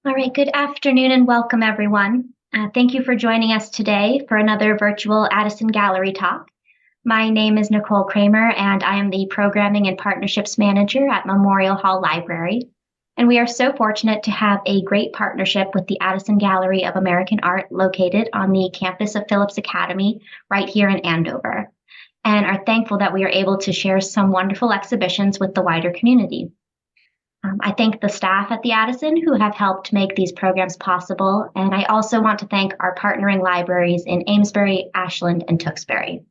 All right, good afternoon and welcome everyone. Thank you for joining us today for another virtual Addison Gallery Talk. My name is Nicole Kramer and I am the Programming and Partnerships Manager at Memorial Hall Library. And we are so fortunate to have a great partnership with the Addison Gallery of American Art located on the campus of Phillips Academy right here in Andover, and are thankful that we are able to share some wonderful exhibitions with the wider community. I thank the staff at the Addison who have helped make these programs possible, and I also want to thank our partnering libraries in Amesbury, Ashland, and Tewksbury.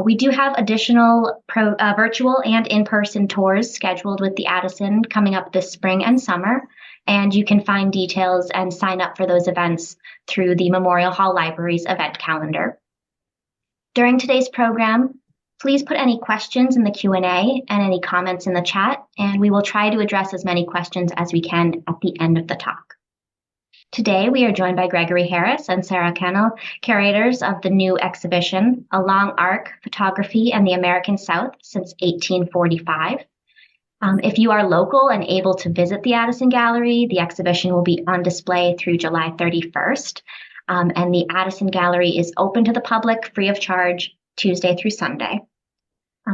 We do have additional virtual and in-person tours scheduled with the Addison coming up this spring and summer, and you can find details and sign up for those events through the Memorial Hall Library's event calendar. During today's program, please put any questions in the Q&A and any comments in the chat, and we will try to address as many questions as we can at the end of the talk. Today, we are joined by Gregory Harris and Sarah Kennel, curators of the new exhibition, A Long Arc, Photography and the American South Since 1845. If you are local and able to visit the Addison Gallery, the exhibition will be on display through July 31st, and the Addison Gallery is open to the public free of charge Tuesday through Sunday.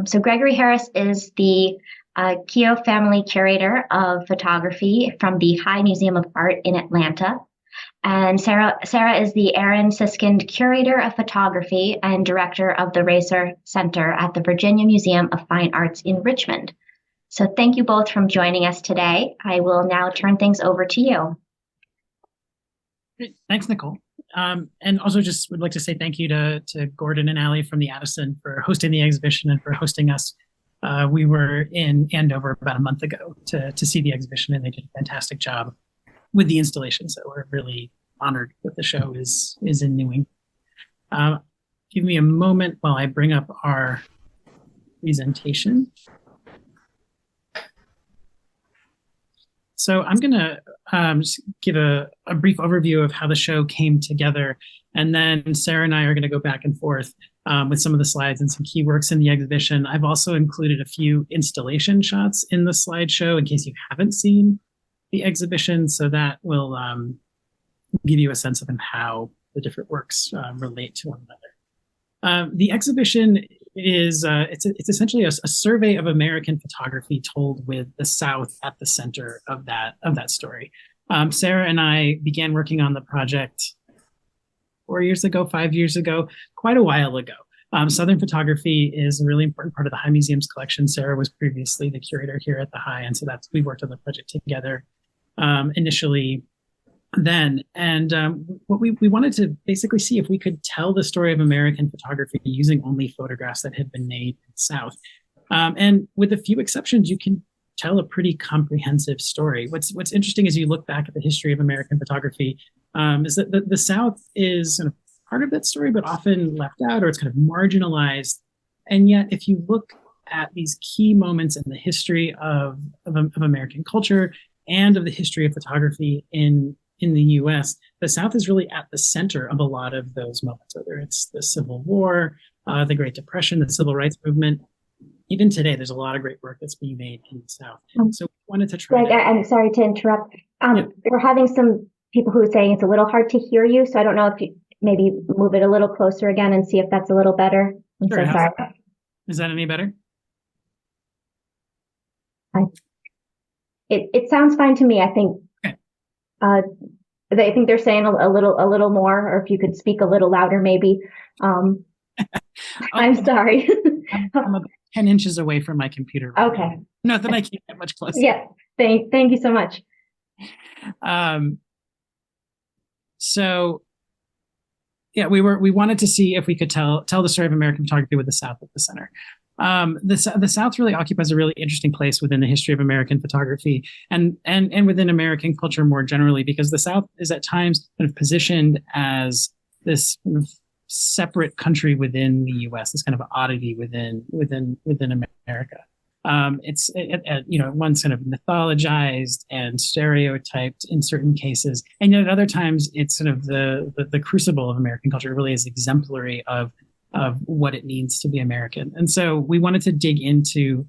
So Gregory Harris is the Keough family curator of photography from the High Museum of Art in Atlanta. And Sarah is the Aaron Siskind curator of photography and director of the Raysor Center at the Virginia Museum of Fine Arts in Richmond. So thank you both for joining us today. I will now turn things over to you. Great. Thanks, Nicole. And also just would like to say thank you to Gordon and Allie from the Addison for hosting the exhibition and for hosting us. We were in Andover about a month ago to see the exhibition, and they did a fantastic job with the installation. So we're really honored that the show is in Newing. Give me a moment while I bring up our presentation. So I'm going to just give a brief overview of how the show came together. And then Sarah and I are going to go back and forth with some of the slides and some key works in the exhibition. I've also included a few installation shots in the slideshow in case you haven't seen the exhibition. So that will give you a sense of how the different works relate to one another. The exhibition is it's essentially a survey of American photography told with the South at the center of that story. Sarah and I began working on the project 4 years ago, 5 years ago, quite a while ago. Southern photography is a really important part of the High Museum's collection. Sarah was previously the curator here at the High, and so we worked on the project together initially then. And what we wanted to basically see if we could tell the story of American photography using only photographs that had been made in the South. And with a few exceptions, you can tell a pretty comprehensive story. What's interesting as you look back at the history of American photography is that the South is sort of part of that story, but often left out or it's kind of marginalized. And yet, if you look at these key moments in the history of American culture and of the history of photography in the US, the South is really at the center of a lot of those moments, whether it's the Civil War, the Great Depression, the Civil Rights Movement. Even today, there's a lot of great work that's being made in the South. So we wanted to try. Greg, I'm sorry to interrupt. We're having some people who are saying it's a little hard to hear you, so I don't know if you maybe move it a little closer again and see if that's a little better. I'm Sure, so sorry. Is that any better? It sounds fine to me. I think. Okay. I think they're saying a little more, or if you could speak a little louder, maybe. I'm sorry. I'm about 10 inches away from my computer. Right Okay. now. Not that I can't get much closer. Yeah. Thank you so much. So yeah, we wanted to see if we could tell the story of American photography with the South at the center. The South really occupies a really interesting place within the history of American photography and within American culture more generally, because the South is at times kind of positioned as this kind of separate country within the U.S., this kind of oddity within America. It's one's kind of mythologized and stereotyped in certain cases, and yet at other times it's sort of the crucible of American culture. It really is exemplary of what it means to be American. And so we wanted to dig into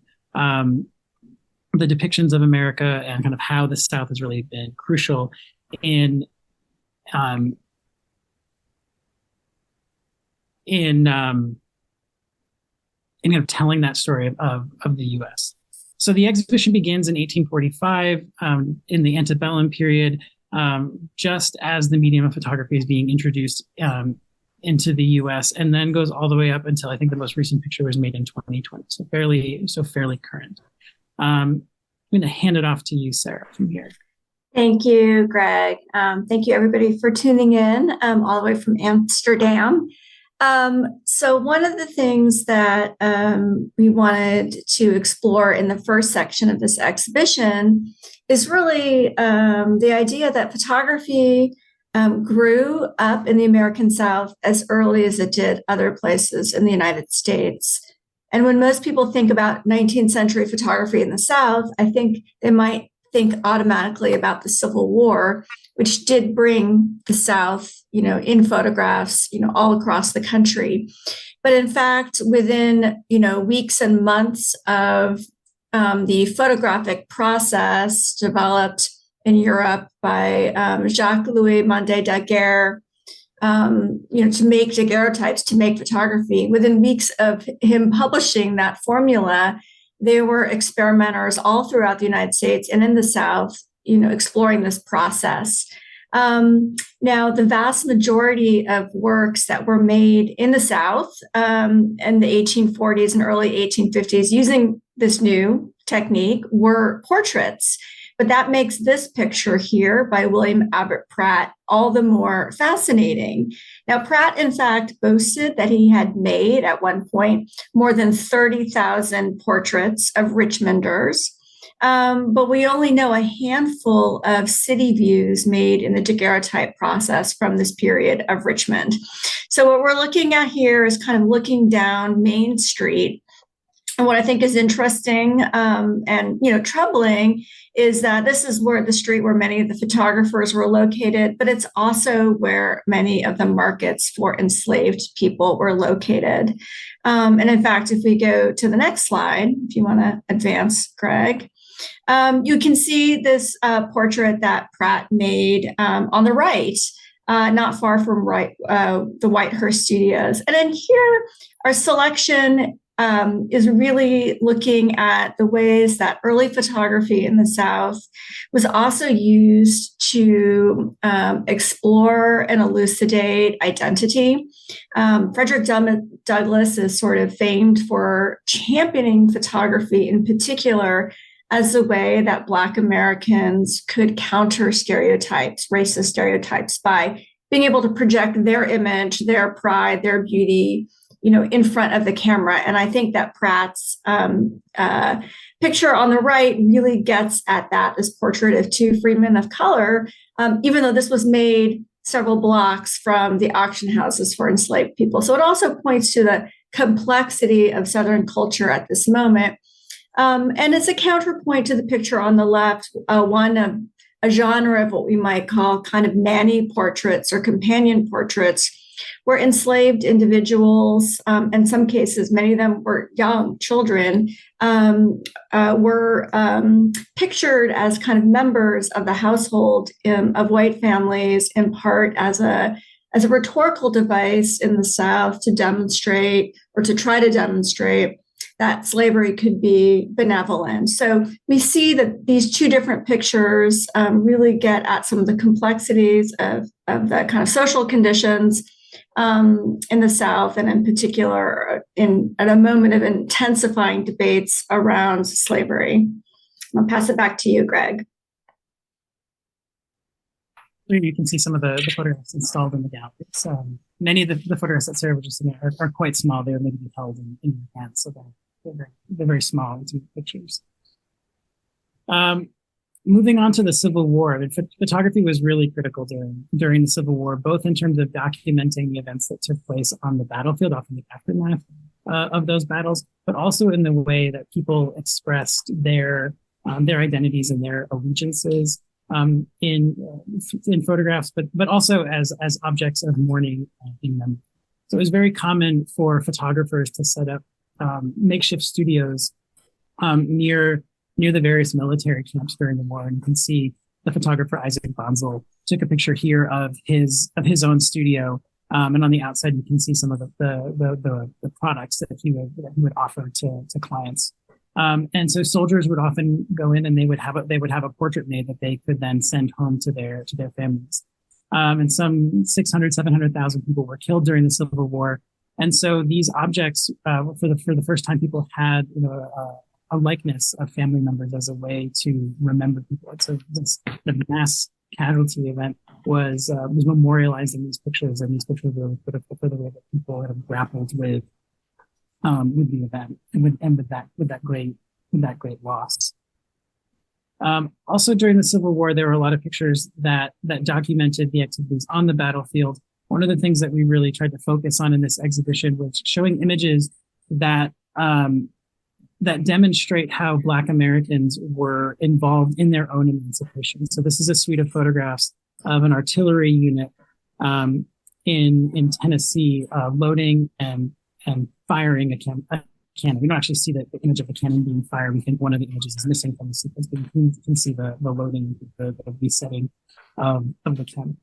the depictions of America and kind of how the South has really been crucial in um, in kind of telling that story of the U.S. So the exhibition begins in 1845 in the antebellum period, just as the medium of photography is being introduced into the U.S., and then goes all the way up until I think the most recent picture was made in 2020, so fairly current. I'm going to hand it off to you, Sarah, from here. Thank you, Greg. Thank you, everybody, for tuning in all the way from Amsterdam. So one of the things that we wanted to explore in the first section of this exhibition is really the idea that photography grew up in the American South as early as it did other places in the United States. And when most people think about 19th century photography in the South, I think they might think automatically about the Civil War, which did bring the South, in photographs, all across the country. But in fact, within, weeks and months of the photographic process developed in Europe by Jacques-Louis Mandé Daguerre, to make daguerreotypes, to make photography, within weeks of him publishing that formula, there were experimenters all throughout the United States and in the South, exploring this process. Now, the vast majority of works that were made in the South in the 1840s and early 1850s using this new technique were portraits. But that makes this picture here by William Abbott Pratt all the more fascinating. Now, Pratt, in fact, boasted that he had made at one point more than 30,000 portraits of Richmonders. But we only know a handful of city views made in the daguerreotype process from this period of Richmond. So what we're looking at here is kind of looking down Main Street. And what I think is interesting and troubling is that this is where the street where many of the photographers were located, but it's also where many of the markets for enslaved people were located. And in fact, if we go to the next slide, if you want to advance, Greg, you can see this portrait that Pratt made on the right, not far from the Whitehurst Studios. And then here, our selection is really looking at the ways that early photography in the South was also used to explore and elucidate identity. Frederick Douglass is sort of famed for championing photography in particular as a way that Black Americans could counter stereotypes, racist stereotypes, by being able to project their image, their pride, their beauty, in front of the camera. And I think that Pratt's picture on the right really gets at that, this portrait of two freedmen of color, even though this was made several blocks from the auction houses for enslaved people. So it also points to the complexity of Southern culture at this moment. And it's a counterpoint to the picture on the left, one of a genre of what we might call kind of nanny portraits or companion portraits, where enslaved individuals, in some cases, many of them were young children, were pictured as kind of members of the household of white families, in part as a rhetorical device in the South to demonstrate or to try to demonstrate that slavery could be benevolent. So we see that these two different pictures really get at some of the complexities of the kind of social conditions in the South, and in particular at a moment of intensifying debates around slavery. I'll pass it back to you, Greg. You can see some of the photographs installed in the galleries. Many of the photographs that Sarah was just saying are quite small. They're maybe held in your hands, so they're very small pictures. Moving on to the Civil War, photography was really critical during the Civil War, both in terms of documenting the events that took place on the battlefield, often the aftermath of those battles, but also in the way that people expressed their identities and their allegiances in photographs, but also as objects of mourning in them. So it was very common for photographers to set up makeshift studios near near the various military camps during the war. And you can see the photographer Isaac Bonzel took a picture here of his own studio. And on the outside, you can see some of the products that he would offer to clients. And so soldiers would often go in and they would have a portrait made that they could then send home to their families. And some 600, 700,000 people were killed during the Civil War. And so these objects, for the first time, people had a likeness of family members as a way to remember people. So the mass casualty event was memorializing these pictures, and these pictures were really critical for the way that people have grappled with the event and with that great loss. Also during the Civil War, there were a lot of pictures that documented the activities on the battlefield. One of the things that we really tried to focus on in this exhibition was showing images that demonstrate how Black Americans were involved in their own emancipation. So this is a suite of photographs of an artillery unit in Tennessee loading and firing a cannon. We don't actually see the image of the cannon being fired. We think one of the images is missing from the sequence, but you can see the loading, the resetting of the cannon.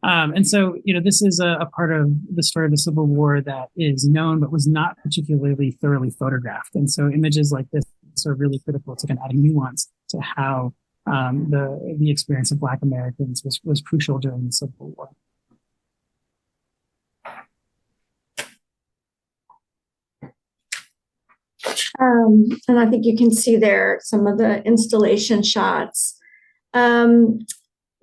And so, this is a part of the story of the Civil War that is known, but was not particularly thoroughly photographed. And so images like this are really critical to kind of adding nuance to how the experience of Black Americans was crucial during the Civil War. And I think you can see there some of the installation shots.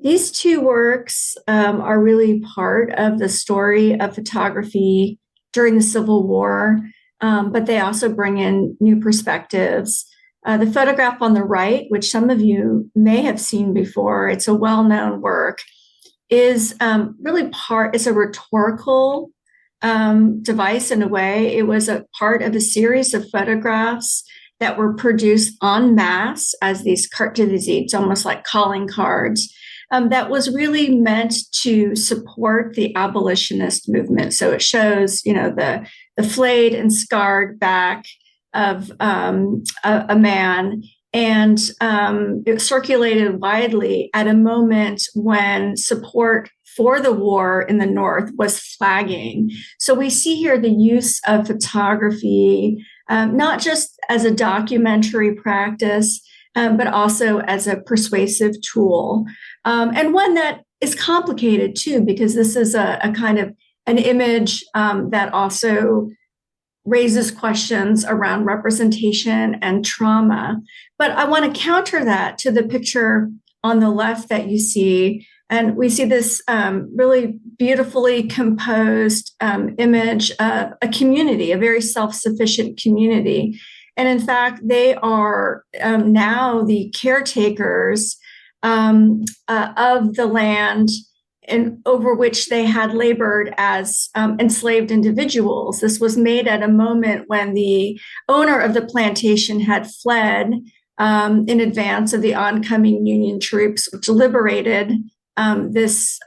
These two works are really part of the story of photography during the Civil War, but they also bring in new perspectives. The photograph on the right, which some of you may have seen before, it's a well-known work, is really it's a rhetorical device in a way. It was a part of a series of photographs that were produced en masse as these it's almost like calling cards. That was really meant to support the abolitionist movement. So it shows, the flayed and scarred back of a man, and it circulated widely at a moment when support for the war in the North was flagging. So we see here the use of photography, not just as a documentary practice, but also as a persuasive tool. And one that is complicated too, because this is a kind of an image that also raises questions around representation and trauma. But I want to counter that to the picture on the left that you see. And we see this really beautifully composed image of a community, a very self-sufficient community. And in fact, they are now the caretakers of the land over which they had labored as enslaved individuals. This was made at a moment when the owner of the plantation had fled in advance of the oncoming Union troops, which liberated this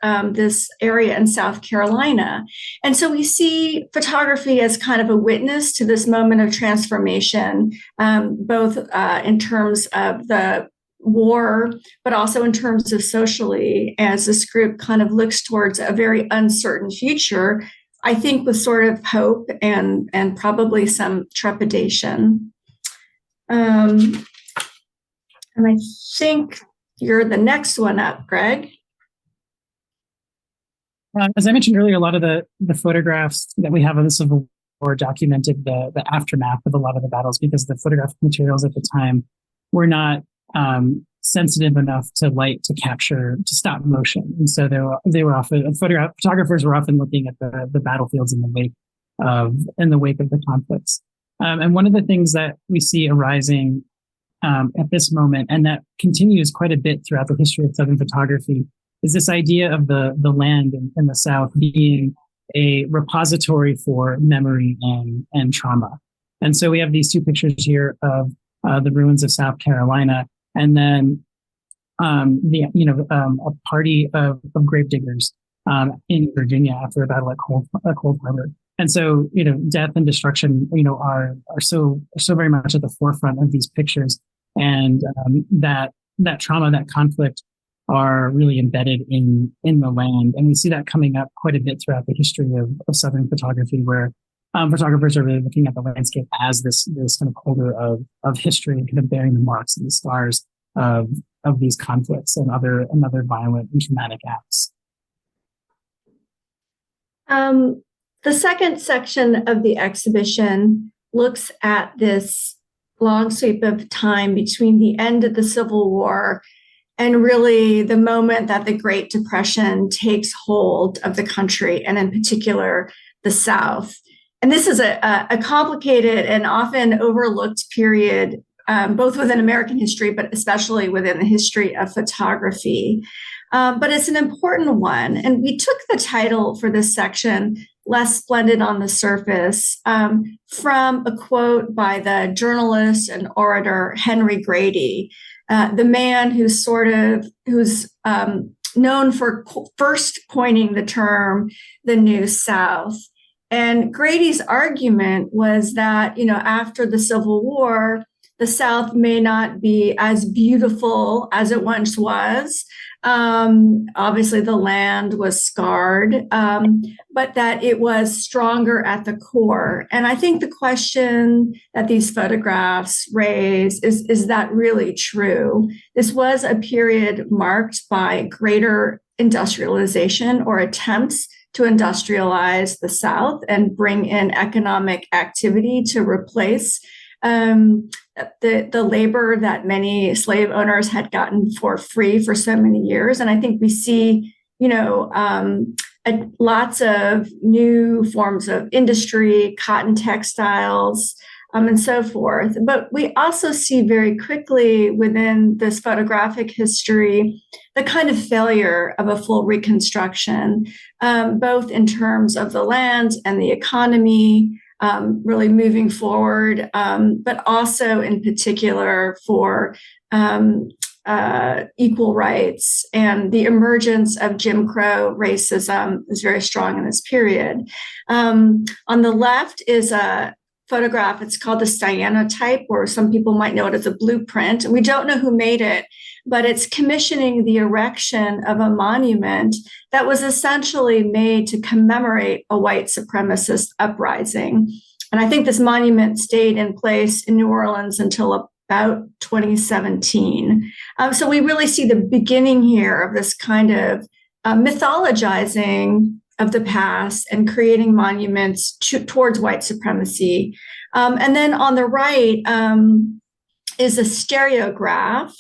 area in South Carolina. And so we see photography as kind of a witness to this moment of transformation, both in terms of the war, but also in terms of socially, as this group kind of looks towards a very uncertain future, I think with sort of hope and probably some trepidation. And I think you're the next one up, Greg. As I mentioned earlier, a lot of the photographs that we have of the Civil War documented the aftermath of a lot of the battles, because the photographic materials at the time were not sensitive enough to light to capture, to stop motion. And so they were often, photographers were often looking at the battlefields in the wake of the conflicts. And one of the things that we see arising at this moment, and that continues quite a bit throughout the history of Southern photography, is this idea of the land in the South being a repository for memory and trauma. And so we have these two pictures here of the ruins of South Carolina, and then a party of grave diggers in Virginia after a battle at Cold Harbor. And so, death and destruction, are so very much at the forefront of these pictures, and that trauma, that conflict, are really embedded in the land, and we see that coming up quite a bit throughout the history of Southern photography, where photographers are really looking at the landscape as this kind of holder of history and kind of bearing the marks and the scars of these conflicts and other violent and traumatic acts. The second section of the exhibition looks at this long sweep of time between the end of the Civil War and really the moment that the Great Depression takes hold of the country, and in particular, the South. And this is a complicated and often overlooked period, both within American history, but especially within the history of photography. But it's an important one. And we took the title for this section, Less Splendid on the Surface, from a quote by the journalist and orator Henry Grady, the man who's known for first coining the term the New South. And Grady's argument was that, after the Civil War, the South may not be as beautiful as it once was. Obviously, the land was scarred, but that it was stronger at the core. And I think the question that these photographs raise is that really true? This was a period marked by greater industrialization, or attempts to industrialize the South and bring in economic activity to replace the labor that many slave owners had gotten for free for so many years. And I think we see, lots of new forms of industry, cotton textiles, and so forth. But we also see very quickly within this photographic history the kind of failure of a full reconstruction, both in terms of the land and the economy, really moving forward, but also in particular for equal rights, and the emergence of Jim Crow racism is very strong in this period. On the left is a photograph. It's called the cyanotype, or some people might know it as a blueprint. We don't know who made it, but it's commissioning the erection of a monument that was essentially made to commemorate a white supremacist uprising. And I think this monument stayed in place in New Orleans until about 2017. So we really see the beginning here of this kind of mythologizing of the past and creating monuments towards white supremacy. And then on the right is a stereograph.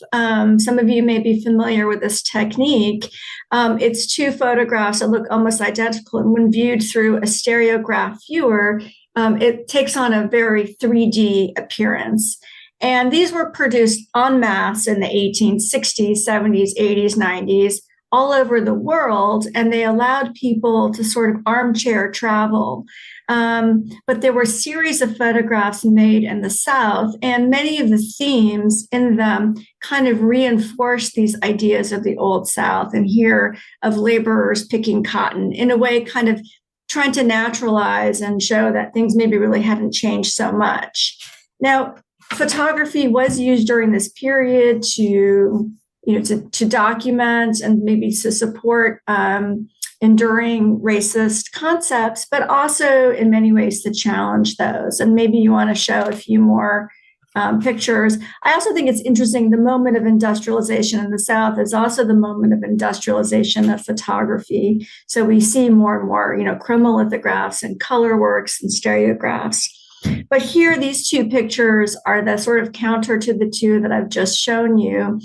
Some of you may be familiar with this technique. It's two photographs that look almost identical, and when viewed through a stereograph viewer, it takes on a very 3D appearance. And these were produced en masse in the 1860s, 70s, 80s, 90s, all over the world, and they allowed people to sort of armchair travel. But there were a series of photographs made in the South, and many of the themes in them kind of reinforce these ideas of the Old South, and here of laborers picking cotton, in a way kind of trying to naturalize and show that things maybe really hadn't changed so much. Now, photography was used during this period to document and maybe to support enduring racist concepts, but also in many ways to challenge those. And maybe you want to show a few more pictures. I also think it's interesting, the moment of industrialization in the South is also the moment of industrialization of photography. So we see more and more, chromolithographs and color works and stereographs. But here, these two pictures are the sort of counter to the two that I've just shown you.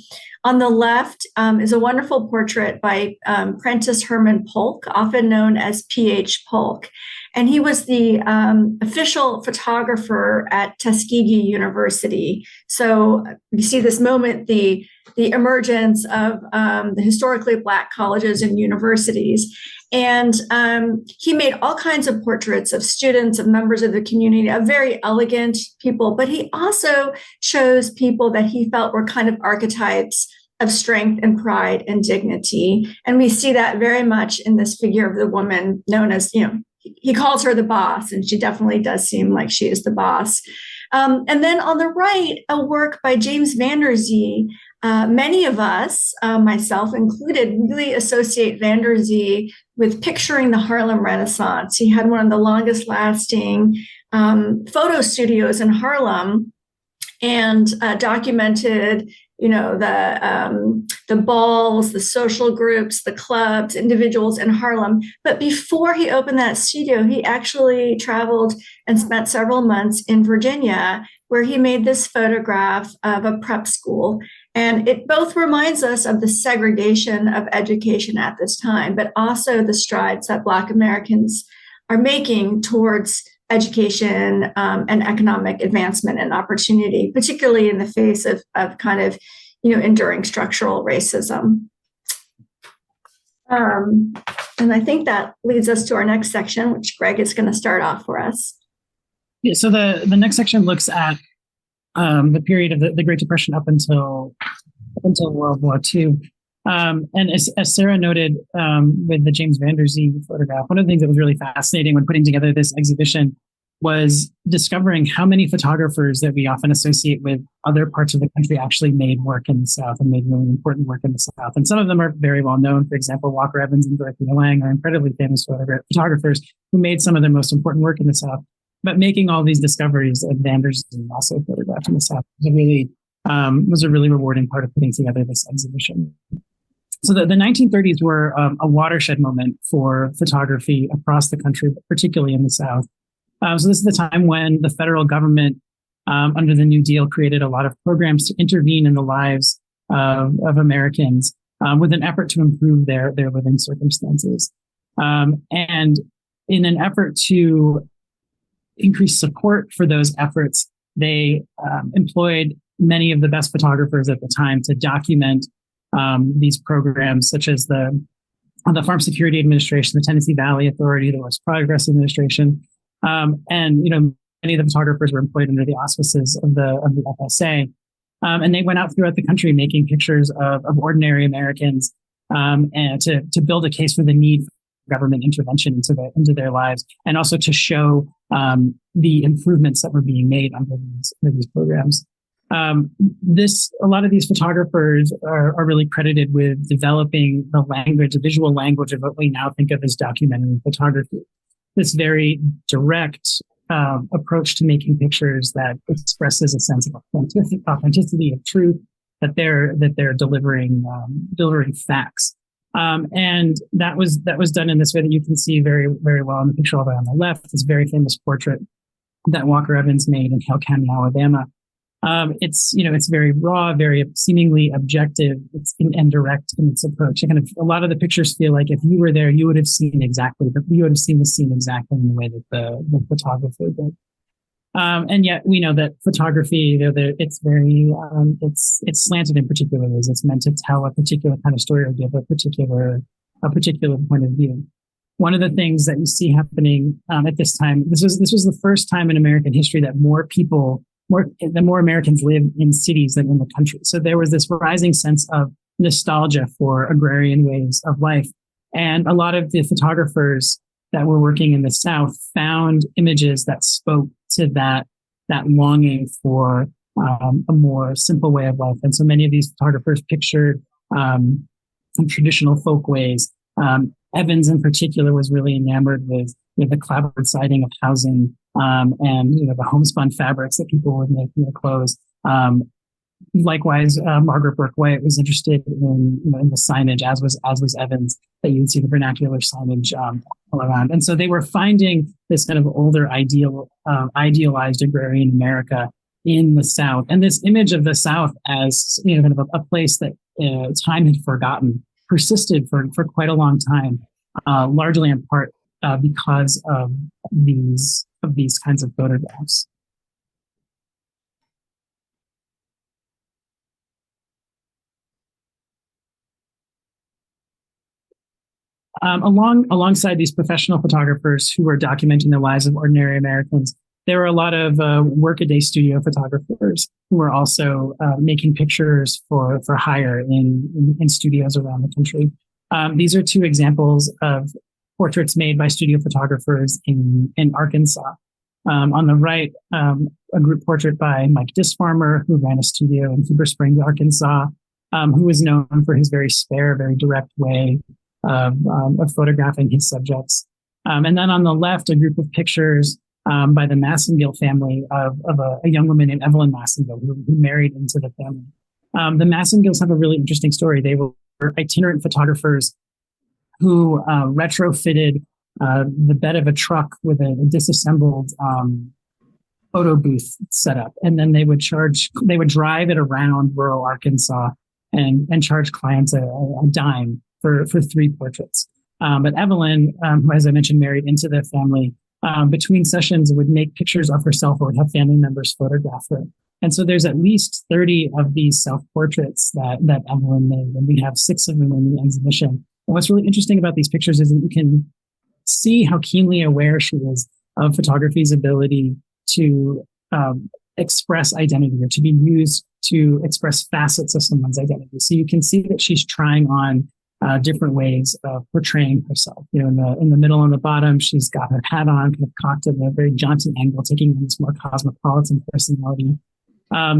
On the left is a wonderful portrait by Prentice Herman Polk, often known as P.H. Polk. And he was the official photographer at Tuskegee University. So you see this moment, the emergence of the historically Black colleges and universities. And he made all kinds of portraits of students, of members of the community, of very elegant people, but he also chose people that he felt were kind of archetypes of strength and pride and dignity. And we see that very much in this figure of the woman known as, he calls her the boss, and she definitely does seem like she is the boss. And then on the right, a work by James Van Der Zee. Many of us, myself included, really associate Van Der Zee with picturing the Harlem Renaissance. He had one of the longest lasting photo studios in Harlem, and documented, the balls, the social groups, the clubs, individuals in Harlem. But before he opened that studio, he actually traveled and spent several months in Virginia, where he made this photograph of a prep school. And it both reminds us of the segregation of education at this time, but also the strides that Black Americans are making towards education and economic advancement and opportunity, particularly in the face of kind of, enduring structural racism. And I think that leads us to our next section, which Greg is going to start off for us. Yeah, so the next section looks at the period of the Great Depression up until World War II. And as Sarah noted with the James Van Der Zee photograph, one of the things that was really fascinating when putting together this exhibition was discovering how many photographers that we often associate with other parts of the country actually made work in the South and made really important work in the South. And some of them are very well known. For example, Walker Evans and Dorothea Lange are incredibly famous photographers who made some of their most important work in the South. But making all these discoveries of Van Der Zee also photographed in the South was a really rewarding part of putting together this exhibition. So the 1930s were a watershed moment for photography across the country, but particularly in the South. So this is the time when the federal government, under the New Deal, created a lot of programs to intervene in the lives of Americans with an effort to improve their living circumstances. And in an effort to increase support for those efforts, they employed many of the best photographers at the time to document these programs, such as the Farm Security Administration, the Tennessee Valley Authority, the West Progress Administration. And, many of the photographers were employed under the auspices of the FSA. And they went out throughout the country making pictures of ordinary Americans, and to build a case for the need for government intervention into their lives, and also to show the improvements that were being made under these programs. A lot of these photographers are really credited with developing the visual language of what we now think of as documentary photography. This very direct approach to making pictures that expresses a sense of authenticity of truth, that they're delivering facts. And that was done in this way that you can see very, very well in the picture over on the left, this very famous portrait that Walker Evans made in Keough County, Alabama. It's very raw, very seemingly objective, and direct in its approach. A lot of the pictures feel like if you were there, you would have seen the scene exactly in the way that the photographer did. And yet we know that photography, it's very, it's slanted in particular ways. It's meant to tell a particular kind of story or give a particular point of view. One of the things that you see happening at this time, this was the first time in American history that more Americans live in cities than in the country. So there was this rising sense of nostalgia for agrarian ways of life. And a lot of the photographers that were working in the South found images that spoke to that longing for a more simple way of life. And so many of these photographers pictured some traditional folk ways. Evans in particular was really enamored with the clapboard siding of housing, and the homespun fabrics that people would make clothes. Likewise, Margaret Burke White was interested in the signage, as was Evans, that you would see the vernacular signage all around. And so they were finding this kind of older idealized agrarian America in the South, and this image of the South as kind of a place that time had forgotten persisted for quite a long time, largely in part because of these kinds of photographs. Alongside these professional photographers who were documenting the lives of ordinary Americans, there were a lot of workaday studio photographers who were also making pictures for hire in studios around the country. These are two examples of portraits made by studio photographers in Arkansas. On the right, a group portrait by Mike Disfarmer, who ran a studio in Heber Springs, Arkansas, who was known for his very spare, very direct way of photographing his subjects. And then on the left, a group of pictures by the Massengill family of a young woman named Evelyn Massengill, who married into the family. The Massengills have a really interesting story. They were itinerant photographers who retrofitted the bed of a truck with a disassembled photo booth setup, and then they would drive it around rural Arkansas and charge clients a dime for 3 portraits. But Evelyn, who, as I mentioned, married into the family, between sessions would make pictures of herself or would have family members photograph her. And so there's at least 30 of these self-portraits that Evelyn made, and we have 6 of them in the exhibition. And what's really interesting about these pictures is that you can see how keenly aware she is of photography's ability to express identity, or to be used to express facets of someone's identity. So you can see that she's trying on different ways of portraying herself. You know, in the middle and the bottom, she's got her hat on, kind of cocked at a very jaunty angle, taking on this more cosmopolitan personality.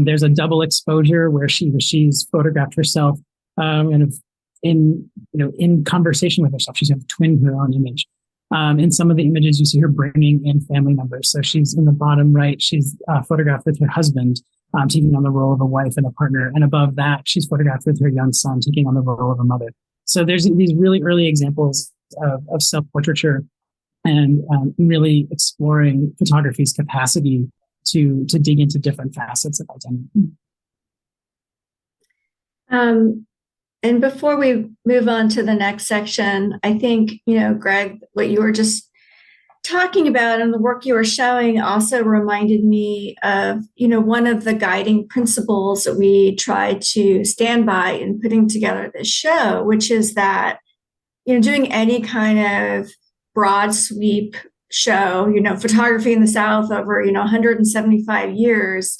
There's a double exposure where she's photographed herself in conversation with herself. She's twinned her own image. In some of the images, you see her bringing in family members. So she's in the bottom right, she's photographed with her husband, taking on the role of a wife and a partner. And above that, she's photographed with her young son, taking on the role of a mother. So there's these really early examples of self-portraiture and really exploring photography's capacity to dig into different facets of identity. And before we move on to the next section, I think, Greg, what you were just talking about and the work you were showing also reminded me of, one of the guiding principles that we try to stand by in putting together this show, which is that, doing any kind of broad sweep show, photography in the South over, 175 years,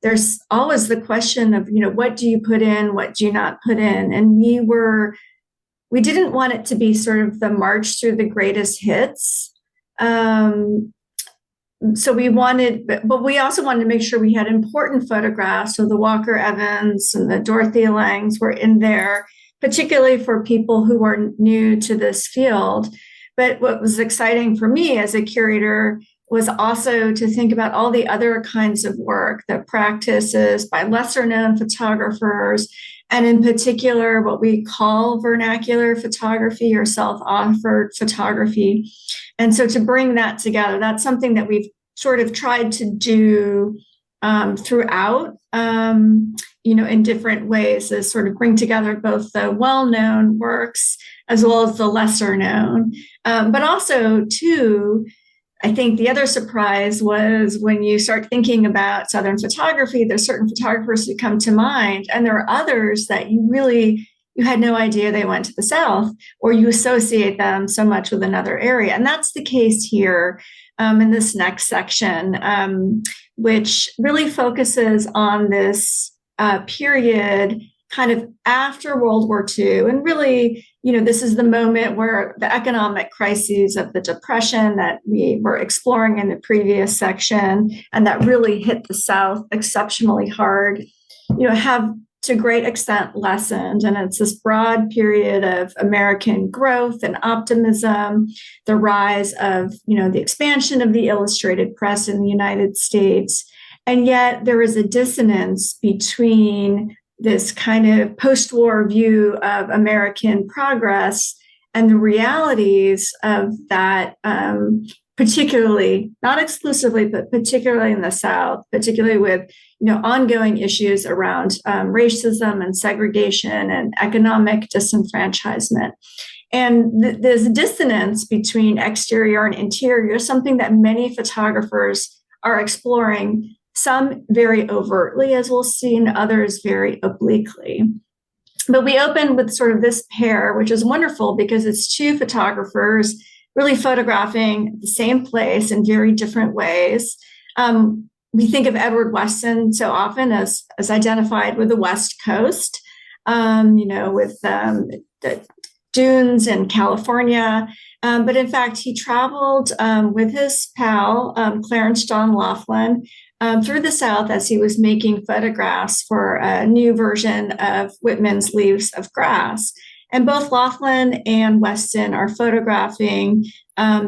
there's always the question of, what do you put in, what do you not put in? And we didn't want it to be sort of the march through the greatest hits. So we also wanted to make sure we had important photographs. So the Walker Evans and the Dorothea Langs were in there, particularly for people who are new to this field. But what was exciting for me as a curator was also to think about all the other kinds of work, the practices by lesser known photographers, and in particular, what we call vernacular photography or self-authored photography. And so to bring that together, that's something that we've sort of tried to do throughout, in different ways, is sort of bring together both the well-known works as well as the lesser known. But also, too, I think the other surprise was when you start thinking about Southern photography, there's certain photographers that come to mind, and there are others that you had no idea they went to the South, or you associate them so much with another area. And that's the case here in this next section, which really focuses on this period kind of after World War II. And really, this is the moment where the economic crises of the Depression that we were exploring in the previous section, and that really hit the South exceptionally hard, have to a great extent lessened. And it's this broad period of American growth and optimism, the rise of, the expansion of the illustrated press in the United States. And yet there is a dissonance between this kind of post-war view of American progress and the realities of that, particularly, not exclusively, but particularly in the South, particularly with, ongoing issues around racism and segregation and economic disenfranchisement. And this dissonance between exterior and interior is something that many photographers are exploring, some very overtly, as we'll see, and others very obliquely. But we open with sort of this pair, which is wonderful because it's 2 photographers really photographing the same place in very different ways. We think of Edward Weston so often as identified with the West Coast, with the dunes in California. But in fact, he traveled with his pal, Clarence John Laughlin, through the South as he was making photographs for a new version of Whitman's Leaves of Grass. And both Laughlin and Weston are photographing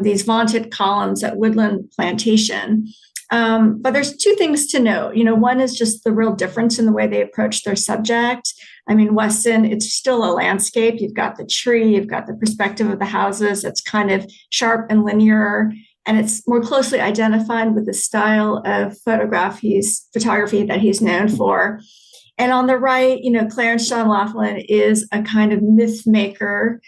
these vaunted columns at Woodland Plantation. But there's two things to note. One is just the real difference in the way they approach their subject. I mean, Weston, it's still a landscape. You've got the tree, you've got the perspective of the houses. It's kind of sharp and linear, and it's more closely identified with the style of photography that he's known for. And on the right, Clarence John Laughlin is a kind of myth maker.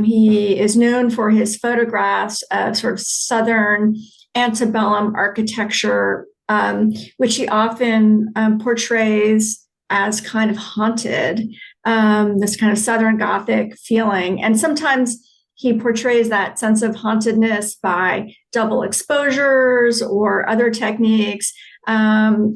He is known for his photographs of sort of Southern antebellum architecture, which he often portrays as kind of haunted, this kind of Southern Gothic feeling. And sometimes he portrays that sense of hauntedness by double exposures or other techniques.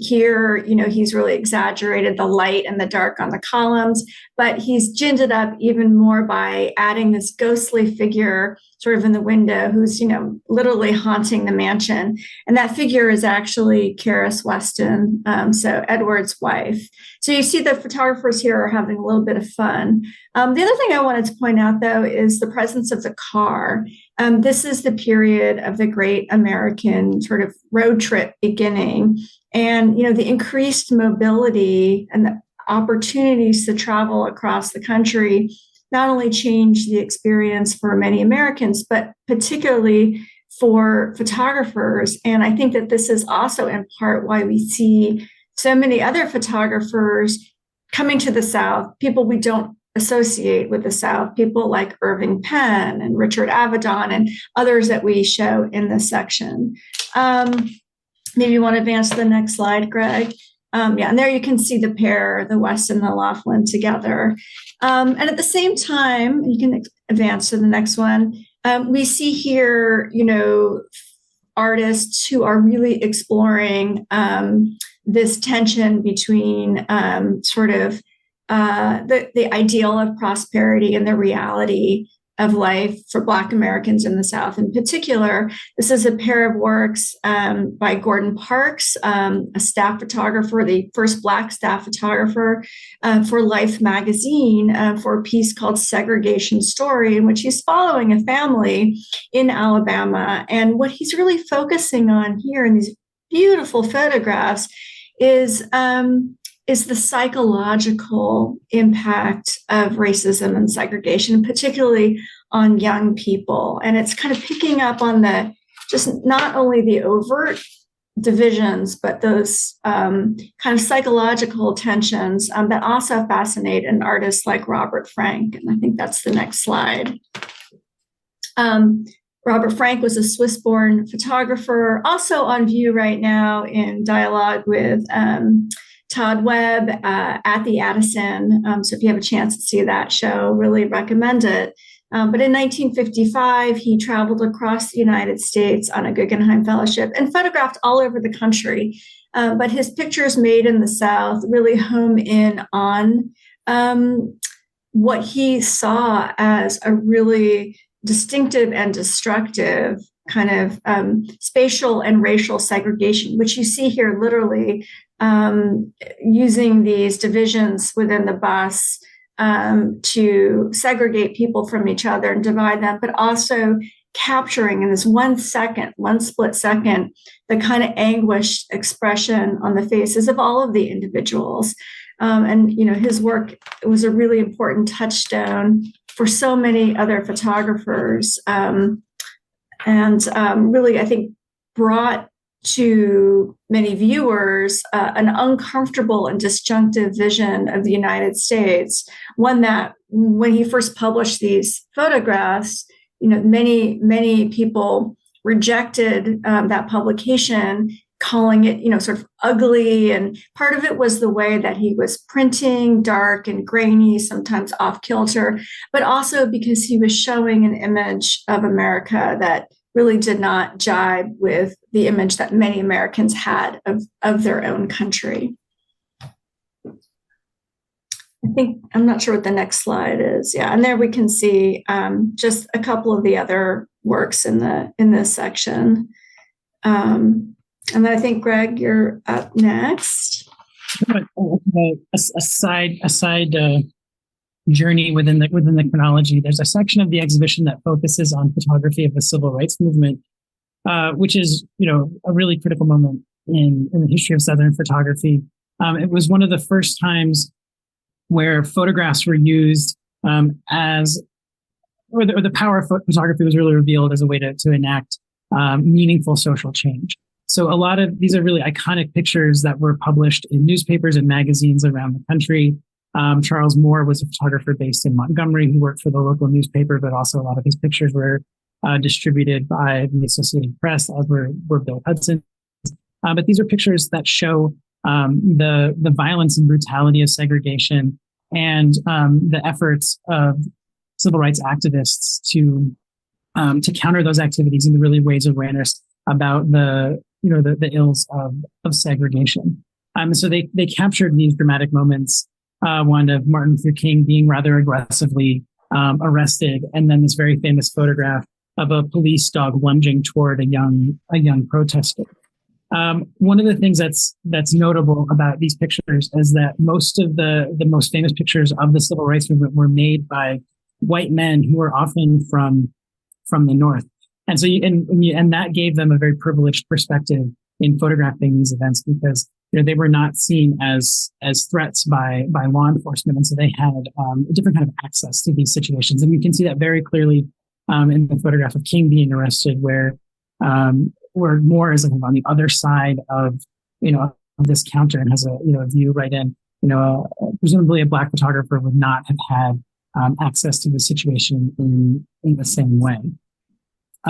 Here, he's really exaggerated the light and the dark on the columns, but he's ginned it up even more by adding this ghostly figure sort of in the window who's, literally haunting the mansion. And that figure is actually Caris Weston, so Edward's wife. So you see the photographers here are having a little bit of fun. The other thing I wanted to point out, though, is the presence of the car. This is the period of the great American sort of road trip beginning. And, the increased mobility and the opportunities to travel across the country not only changed the experience for many Americans, but particularly for photographers. And I think that this is also in part why we see so many other photographers coming to the South, people we don't associate with the South, people like Irving Penn and Richard Avedon and others that we show in this section. Maybe you want to advance to the next slide, Greg. And there you can see the pair, the Weston and the Laughlin together. And at the same time, you can advance to the next one. We see here, artists who are really exploring this tension between the ideal of prosperity and the reality of life for Black Americans in the South. In particular, this is a pair of works by Gordon Parks, a staff photographer, the first Black staff photographer for Life magazine, for a piece called Segregation Story, in which he's following a family in Alabama. And what he's really focusing on here in these beautiful photographs is the psychological impact of racism and segregation, particularly on young people. And it's kind of picking up on just not only the overt divisions, but those kind of psychological tensions that also fascinate an artist like Robert Frank. And I think that's the next slide. Robert Frank was a Swiss-born photographer, also on view right now in dialogue with Todd Webb at the Addison. So if you have a chance to see that show, really recommend it. But in 1955, he traveled across the United States on a Guggenheim Fellowship and photographed all over the country. But his pictures made in the South really home in on what he saw as a really distinctive and destructive kind of spatial and racial segregation, which you see here literally using these divisions within the bus to segregate people from each other and divide them, but also capturing in this 1 split second, the kind of anguished expression on the faces of all of the individuals. And, his work was a really important touchstone for so many other photographers. And really, I think, brought to many viewers an uncomfortable and disjunctive vision of the United States, one that when he first published these photographs, many people rejected that publication, calling it, sort of ugly. And part of it was the way that he was printing, dark and grainy, sometimes off kilter, but also because he was showing an image of America that really did not jibe with the image that many Americans had of their own country. I'm not sure what the next slide is. Yeah, and there we can see just a couple of the other works in this section. And then I think, Greg, you're up next. A side journey within the chronology. There's a section of the exhibition that focuses on photography of the civil rights movement, which is, a really critical moment in the history of Southern photography. It was one of the first times where photographs were used the power of photography was really revealed as a way to enact meaningful social change. So a lot of these are really iconic pictures that were published in newspapers and magazines around the country. Charles Moore was a photographer based in Montgomery who worked for the local newspaper, but also a lot of his pictures were distributed by the Associated Press, as were Bill Hudson. But these are pictures that show the violence and brutality of segregation and the efforts of civil rights activists to counter those activities and to really raise awareness about the ills of segregation. So they captured these dramatic moments. One of Martin Luther King being rather aggressively arrested, and then this very famous photograph of a police dog lunging toward a young protester. One of the things that's notable about these pictures is that most of the most famous pictures of the civil rights movement were made by white men who were often from the North, and so and that gave them a very privileged perspective in photographing these events because they were not seen as threats by law enforcement, and so they had a different kind of access to these situations, and we can see that very clearly in the photograph of King being arrested, where Moore is on the other side of this counter and has a view right in. Presumably a Black photographer would not have had access to the situation in the same way.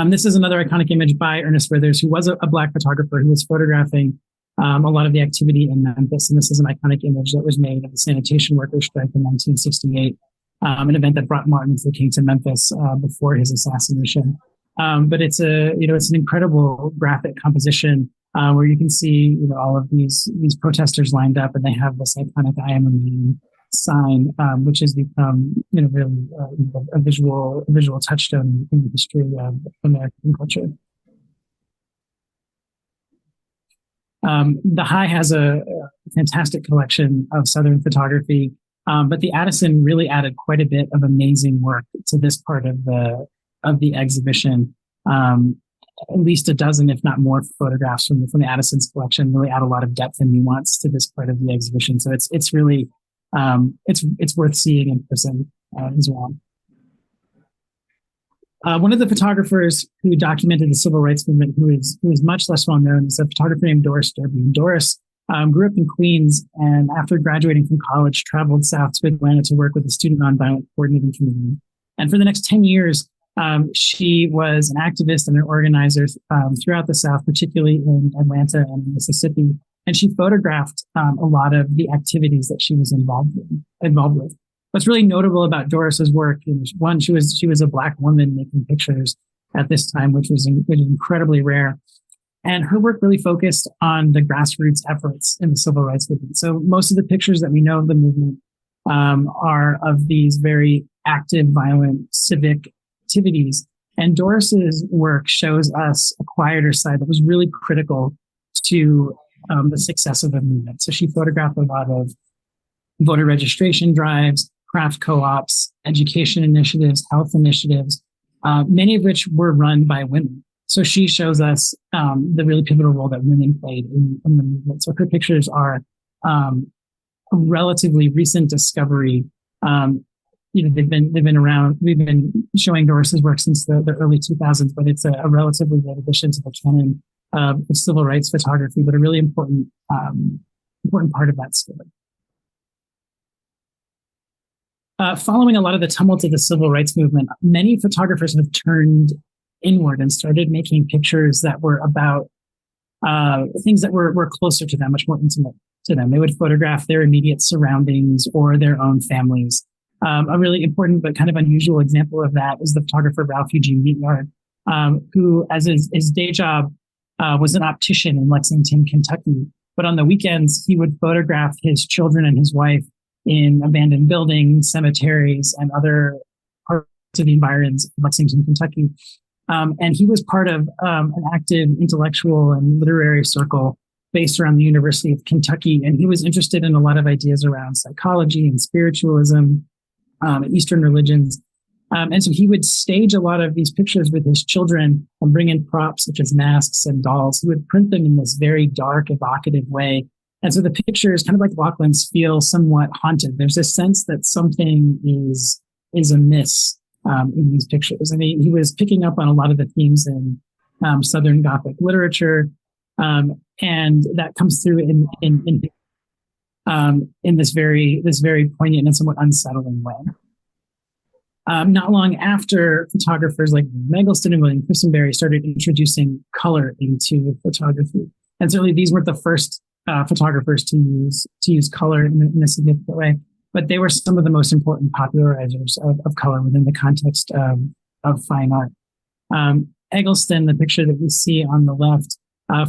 This is another iconic image by Ernest Withers, who was a Black photographer who was photographing a lot of the activity in Memphis. And this is an iconic image that was made of the sanitation workers strike in 1968, an event that brought Martin Luther King to Memphis before his assassination. But it's an incredible graphic composition where you can see all of these protesters lined up, and they have this iconic "I am a man" sign, which has become really a visual touchstone in the history of American culture. The High has a fantastic collection of Southern photography, but the Addison really added quite a bit of amazing work to this part of the exhibition. At least a dozen, if not more, photographs from the Addison's collection really add a lot of depth and nuance to this part of the exhibition. So it's really it's worth seeing in person as well. One of the photographers who documented the civil rights movement, who is much less well known, is a photographer named Doris Derby. And Doris grew up in Queens, and after graduating from college, traveled south to Atlanta to work with the Student Nonviolent Coordinating Committee. And for the next 10 years, she was an activist and an organizer throughout the South, particularly in Atlanta and Mississippi. And she photographed a lot of the activities that she was involved with. What's really notable about Doris's work is, one, she was a Black woman making pictures at this time, which was incredibly rare. And her work really focused on the grassroots efforts in the civil rights movement. So most of the pictures that we know of the movement are of these very active, violent civic activities. And Doris's work shows us a quieter side that was really critical to the success of the movement. So she photographed a lot of voter registration drives, craft co-ops, education initiatives, health initiatives, many of which were run by women. So she shows us the really pivotal role that women played in the movement. So her pictures are a relatively recent discovery. They've been around. We've been showing Doris's work since the early 2000s, but it's a relatively late addition to the canon of civil rights photography, but a really important part of that story. Following a lot of the tumult of the civil rights movement, many photographers have turned inward and started making pictures that were about things that were closer to them, much more intimate to them. They would photograph their immediate surroundings or their own families. A really important but kind of unusual example of that is the photographer Ralph Eugene Meatyard, who, as his day job, was an optician in Lexington, Kentucky. But on the weekends, he would photograph his children and his wife in abandoned buildings, cemeteries, and other parts of the environs of Lexington, Kentucky. And he was part of an active intellectual and literary circle based around the University of Kentucky. And he was interested in a lot of ideas around psychology and spiritualism, Eastern religions. And so he would stage a lot of these pictures with his children and bring in props such as masks and dolls. He would print them in this very dark, evocative way. And so the pictures, kind of like Lachlan's, feel somewhat haunted. There's a sense that something is amiss in these pictures. And he was picking up on a lot of the themes in Southern Gothic literature, and that comes through in this very poignant and somewhat unsettling way. Not long after, photographers like Eggleston and William Christenberry started introducing color into photography, and certainly these weren't the first photographers to use color in a significant way, but they were some of the most important popularizers of color within the context of fine art. Eggleston, the picture that we see on the left,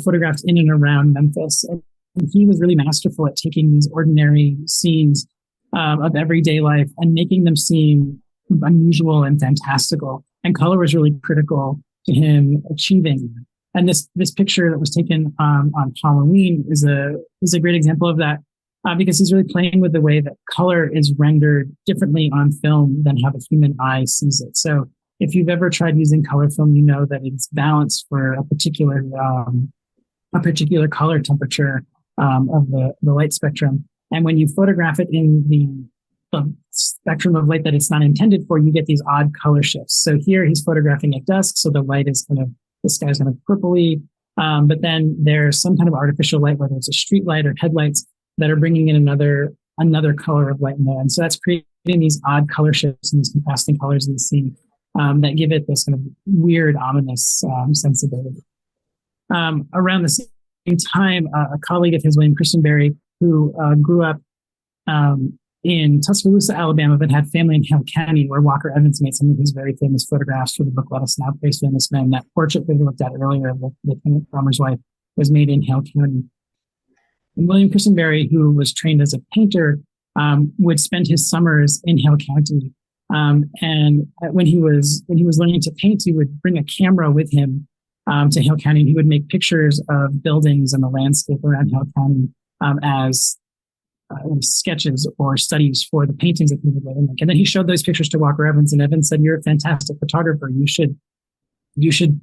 photographed in and around Memphis, and he was really masterful at taking these ordinary scenes of everyday life and making them seem unusual and fantastical. And color was really critical to him achieving that. And this picture that was taken on Halloween is a great example of that, because he's really playing with the way that color is rendered differently on film than how the human eye sees it. So if you've ever tried using color film, you know that it's balanced for a particular color temperature of the light spectrum. And when you photograph it in the spectrum of light that it's not intended for, you get these odd color shifts. So here he's photographing at dusk, so the light is the sky's kind of purpley, but then there's some kind of artificial light, whether it's a street light or headlights, that are bringing in another color of light in there. And so that's creating these odd color shifts and these contrasting colors in the scene that give it this kind of weird, ominous sensibility. Around the same time, a colleague of his, William Christenberry, who grew up in Tuscaloosa, Alabama, but had family in Hale County, where Walker Evans made some of his very famous photographs for the book Let Us Now Praise Famous Men. That portrait that we looked at earlier of the tenant farmer's wife was made in Hale County. And William Christenberry, who was trained as a painter, would spend his summers in Hale County. And when he was learning to paint, he would bring a camera with him to Hale County, and he would make pictures of buildings and the landscape around Hale County as sketches or studies for the paintings that he would later make. And then he showed those pictures to Walker Evans, and Evans said, "You're a fantastic photographer. You should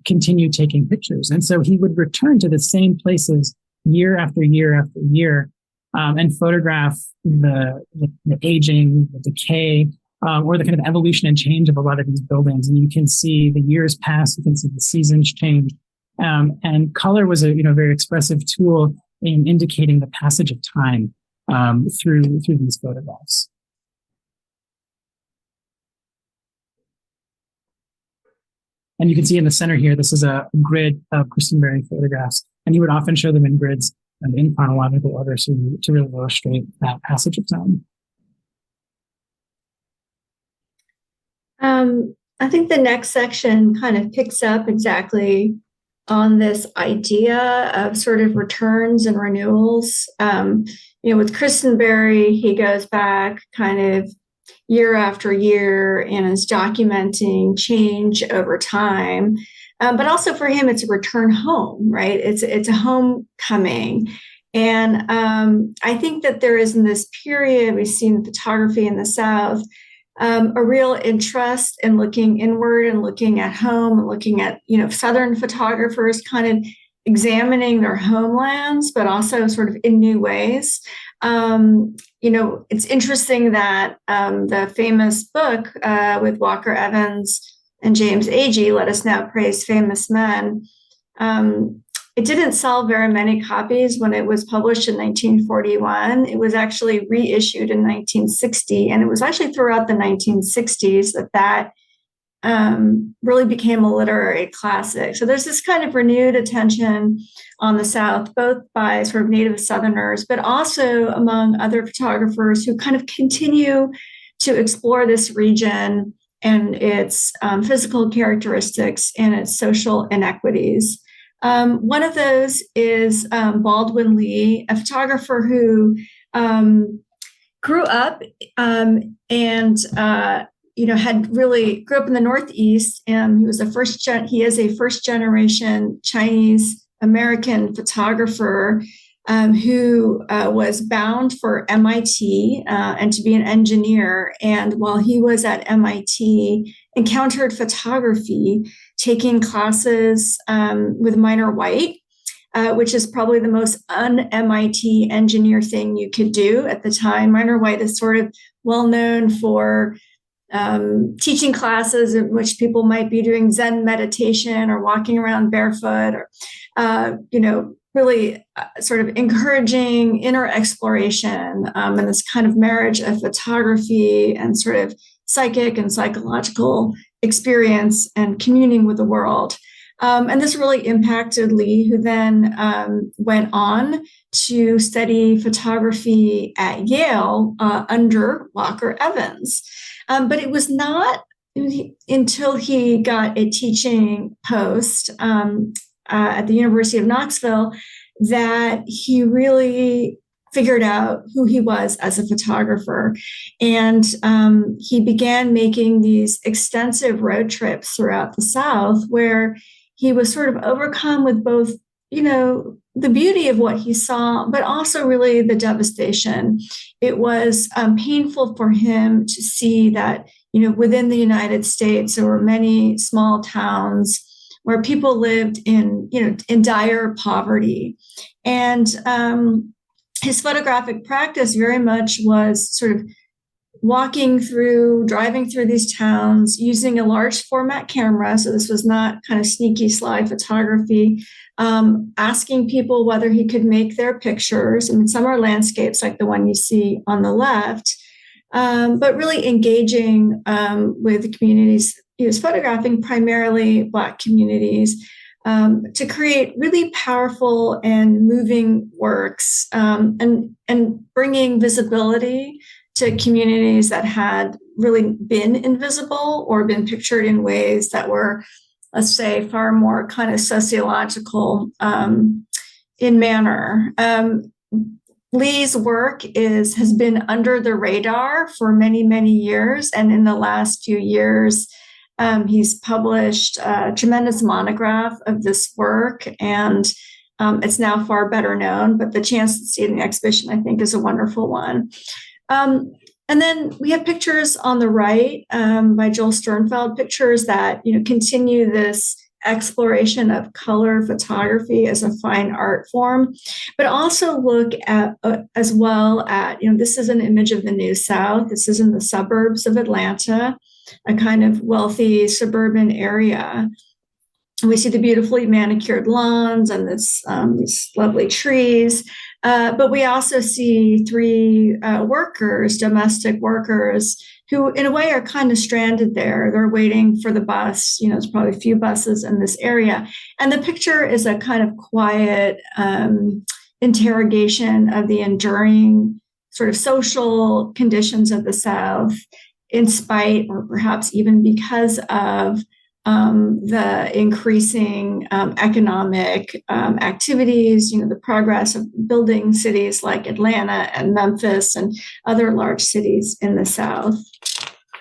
continue taking pictures." And so he would return to the same places year after year after year, and photograph the aging, the decay, or the kind of evolution and change of a lot of these buildings. And you can see the years pass, you can see the seasons change. And color was a very expressive tool in indicating the passage of time through these photographs. And you can see in the center here, this is a grid of Christenberry photographs, and he would often show them in grids and in chronological order to really illustrate that passage of time. I think the next section kind of picks up exactly on this idea of sort of returns and renewals. With Christenberry, he goes back kind of year after year and is documenting change over time. But also for him, it's a return home, right? It's a homecoming. And I think that there is in this period, we've seen photography in the South, a real interest in looking inward and looking at home and looking at, Southern photographers kind of examining their homelands, but also sort of in new ways. It's interesting that the famous book with Walker Evans and James Agee, Let Us Now Praise Famous Men, it didn't sell very many copies when it was published in 1941. It was actually reissued in 1960, and it was actually throughout the 1960s that really became a literary classic. So there's this kind of renewed attention on the South, both by sort of native Southerners, but also among other photographers who kind of continue to explore this region and its physical characteristics and its social inequities. One of those is Baldwin Lee, a photographer who grew up and had really grew up in the Northeast. He was he is a first generation Chinese American photographer who was bound for MIT and to be an engineer. And while he was at MIT, encountered photography, taking classes with Minor White, which is probably the most un-MIT engineer thing you could do at the time. Minor White is sort of well known for teaching classes in which people might be doing Zen meditation or walking around barefoot, or really sort of encouraging inner exploration and this kind of marriage of photography and sort of psychic and psychological experience and communing with the world. And this really impacted Lee, who then went on to study photography at Yale under Walker Evans. But it was not until he got a teaching post at the University of Knoxville that he really figured out who he was as a photographer. And he began making these extensive road trips throughout the South, where he was sort of overcome with both, the beauty of what he saw, but also really the devastation. It was painful for him to see that, within the United States, there were many small towns where people lived in dire poverty. And his photographic practice very much was sort of driving through these towns using a large format camera. So this was not kind of sneaky slide photography, asking people whether he could make their pictures. I mean, some are landscapes like the one you see on the left, but really engaging with the communities. He was photographing primarily Black communities to create really powerful and moving works and bringing visibility to communities that had really been invisible or been pictured in ways that were, let's say, far more kind of sociological in manner. Lee's work has been under the radar for many, many years. And in the last few years, he's published a tremendous monograph of this work, and it's now far better known, but the chance to see it in the exhibition, I think, is a wonderful one. And then we have pictures on the right by Joel Sternfeld, pictures that continue this exploration of color photography as a fine art form, but also look at as well at, this is an image of the New South. This is in the suburbs of Atlanta, a kind of wealthy suburban area. And we see the beautifully manicured lawns and these lovely trees. But we also see three domestic workers, who in a way are kind of stranded there. They're waiting for the bus. There's probably a few buses in this area. And the picture is a kind of quiet interrogation of the enduring sort of social conditions of the South, in spite or perhaps even because of the increasing economic activities, the progress of building cities like Atlanta and Memphis and other large cities in the South.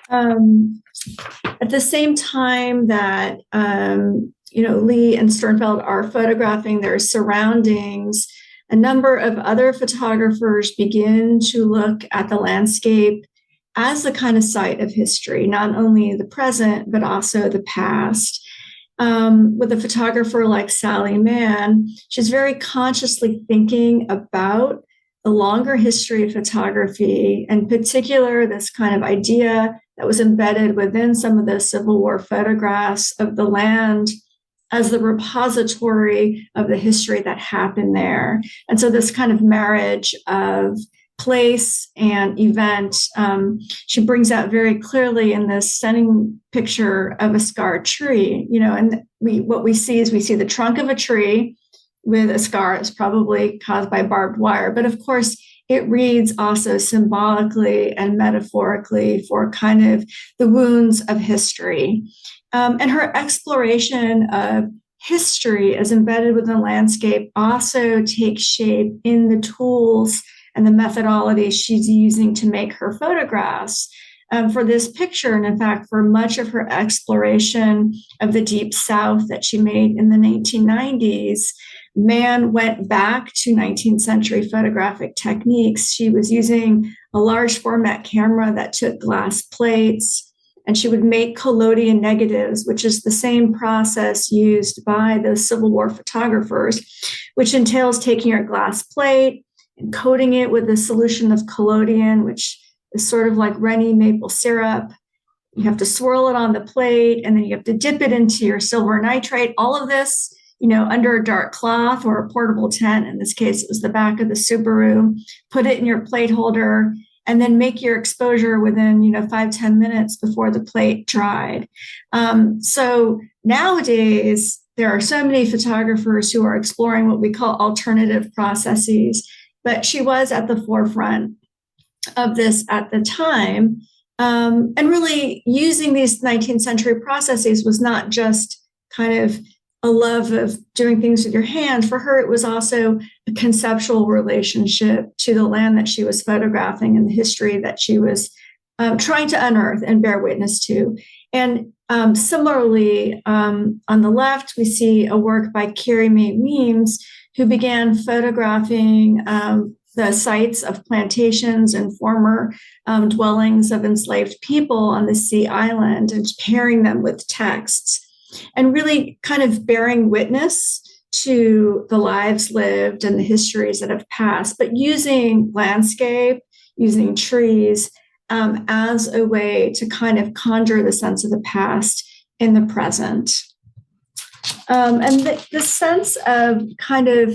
At the same time that, Lee and Sternfeld are photographing their surroundings, a number of other photographers begin to look at the landscape as a kind of site of history, not only the present, but also the past. With a photographer like Sally Mann, she's very consciously thinking about the longer history of photography, in particular, this kind of idea that was embedded within some of the Civil War photographs of the land as the repository of the history that happened there. And so this kind of marriage of place and event, she brings out very clearly in this stunning picture of a scarred tree, and what we see the trunk of a tree with a scar. It's probably caused by barbed wire, but of course it reads also symbolically and metaphorically for kind of the wounds of history. And her exploration of history as embedded within the landscape also takes shape in the tools and the methodology she's using to make her photographs. for this picture. And in fact, for much of her exploration of the Deep South that she made in the 1990s, Mann went back to 19th century photographic techniques. She was using a large format camera that took glass plates, and she would make collodion negatives, which is the same process used by the Civil War photographers, which entails taking your glass plate and coating it with a solution of collodion, which is sort of like Rennie maple syrup. You have to swirl it on the plate, and then you have to dip it into your silver nitrate. All of this, under a dark cloth or a portable tent. In this case, it was the back of the Subaru. Put it in your plate holder, and then make your exposure within, 5-10 minutes before the plate dried. So nowadays, there are so many photographers who are exploring what we call alternative processes, but she was at the forefront of this at the time. And really using these 19th century processes was not just kind of a love of doing things with your hands. For her, it was also a conceptual relationship to the land that she was photographing and the history that she was trying to unearth and bear witness to. And similarly, on the left, we see a work by Carrie Mae Weems, who began photographing the sites of plantations and former dwellings of enslaved people on the Sea Island and pairing them with texts, and really kind of bearing witness to the lives lived and the histories that have passed, but using landscape, using trees as a way to kind of conjure the sense of the past in the present. And the sense of kind of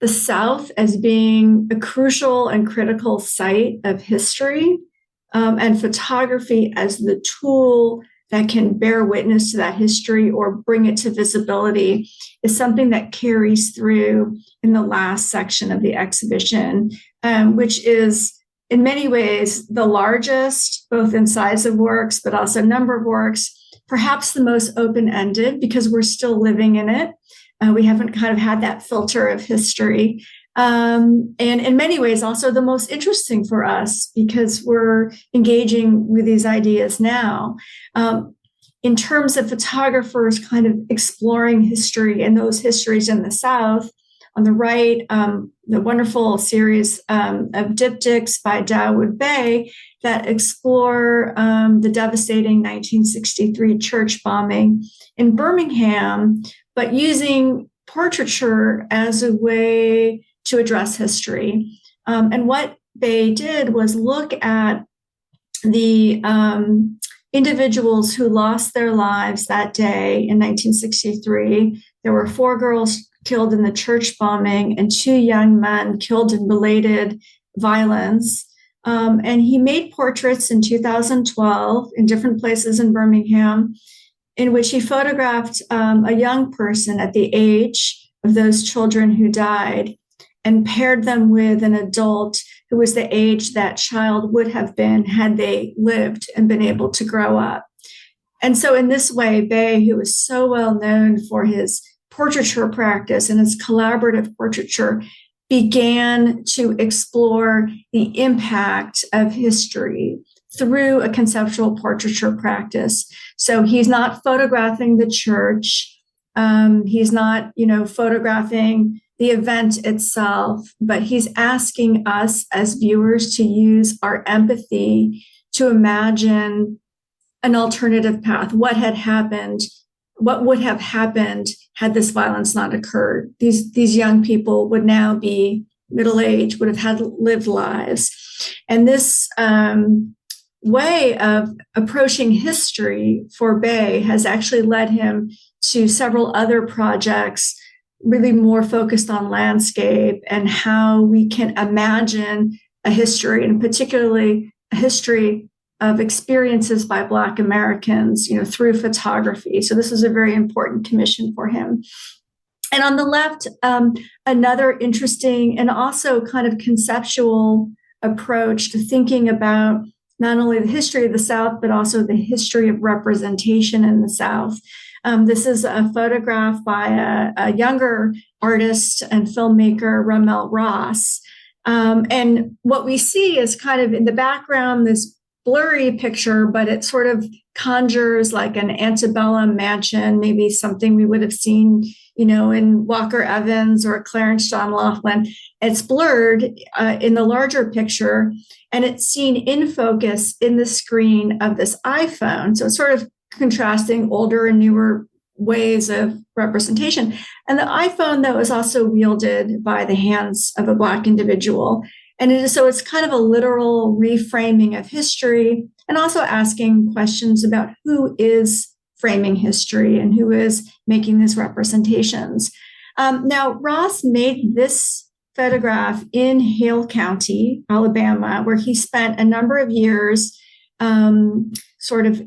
the South as being a crucial and critical site of history, and photography as the tool that can bear witness to that history or bring it to visibility is something that carries through in the last section of the exhibition, which is in many ways the largest, both in size of works, but also number of works, perhaps the most open-ended because we're still living in it. We haven't kind of had that filter of history. And in many ways, also the most interesting for us because we're engaging with these ideas now. In terms of photographers kind of exploring history and those histories in the South, on the right, the wonderful series of diptychs by Dawood Bey that explore the devastating 1963 church bombing in Birmingham, but using portraiture as a way to address history. And what Bey did was look at the individuals who lost their lives that day in 1963. There were 4 girls killed in the church bombing and 2 young men killed in related violence. And he made portraits in 2012 in different places in Birmingham, in which he photographed a young person at the age of those children who died and paired them with an adult who was the age that child would have been had they lived and been able to grow up. And so in this way, Bey, who was so well known for his portraiture practice and his collaborative portraiture, began to explore the impact of history through a conceptual portraiture practice. So he's not photographing the church. He's not, photographing the event itself, but he's asking us as viewers to use our empathy to imagine an alternative path. What had happened? What would have happened had this violence not occurred? These young people would now be middle-aged, would have had lived lives. And this way of approaching history for Bey has actually led him to several other projects really more focused on landscape and how we can imagine a history, and particularly a history of experiences by Black Americans, through photography. So this is a very important commission for him. And on the left, another interesting and also kind of conceptual approach to thinking about not only the history of the South, but also the history of representation in the South. This is a photograph by a younger artist and filmmaker, Ramel Ross. And what we see is kind of in the background, this blurry picture, but it sort of conjures like an antebellum mansion, maybe something we would have seen, in Walker Evans or Clarence John Laughlin. It's blurred in the larger picture, and it's seen in focus in the screen of this iPhone. So it's sort of contrasting older and newer ways of representation. And the iPhone, though, is also wielded by the hands of a Black individual. And it's kind of a literal reframing of history, and also asking questions about who is framing history and who is making these representations. Now, Ross made this photograph in Hale County, Alabama, where he spent a number of years sort of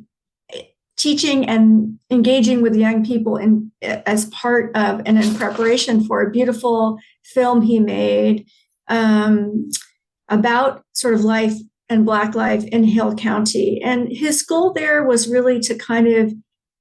teaching and engaging with young people as part of and in preparation for a beautiful film he made about sort of life and Black life in Hale County. And his goal there was really to kind of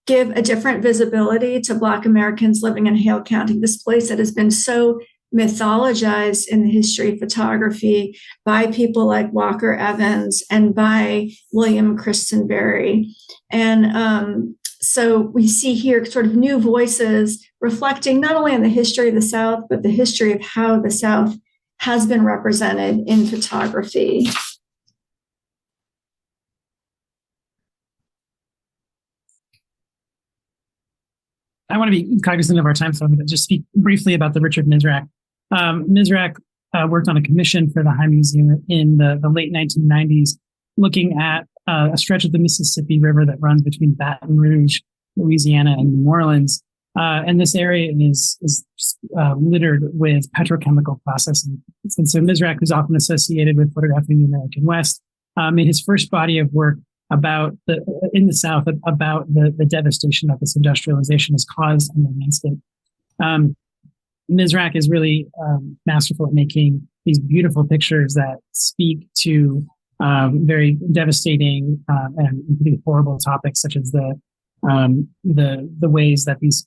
give a different visibility to Black Americans living in Hale County, this place that has been so mythologized in the history of photography by people like Walker Evans and by William Christenberry. And so we see here sort of new voices reflecting not only on the history of the South, but the history of how the South has been represented in photography. I want to be cognizant of our time, so I'm going to just speak briefly about the Richard Misrach. Misrach worked on a commission for the High Museum in the late 1990s, looking at a stretch of the Mississippi River that runs between Baton Rouge, Louisiana, and New Orleans. And this area is littered with petrochemical processing. And so Misrach, who's often associated with photographing the American West, made his first body of work in the South about the devastation that this industrialization has caused on the landscape. Misrach is really masterful at making these beautiful pictures that speak to very devastating and pretty horrible topics, such as the ways that these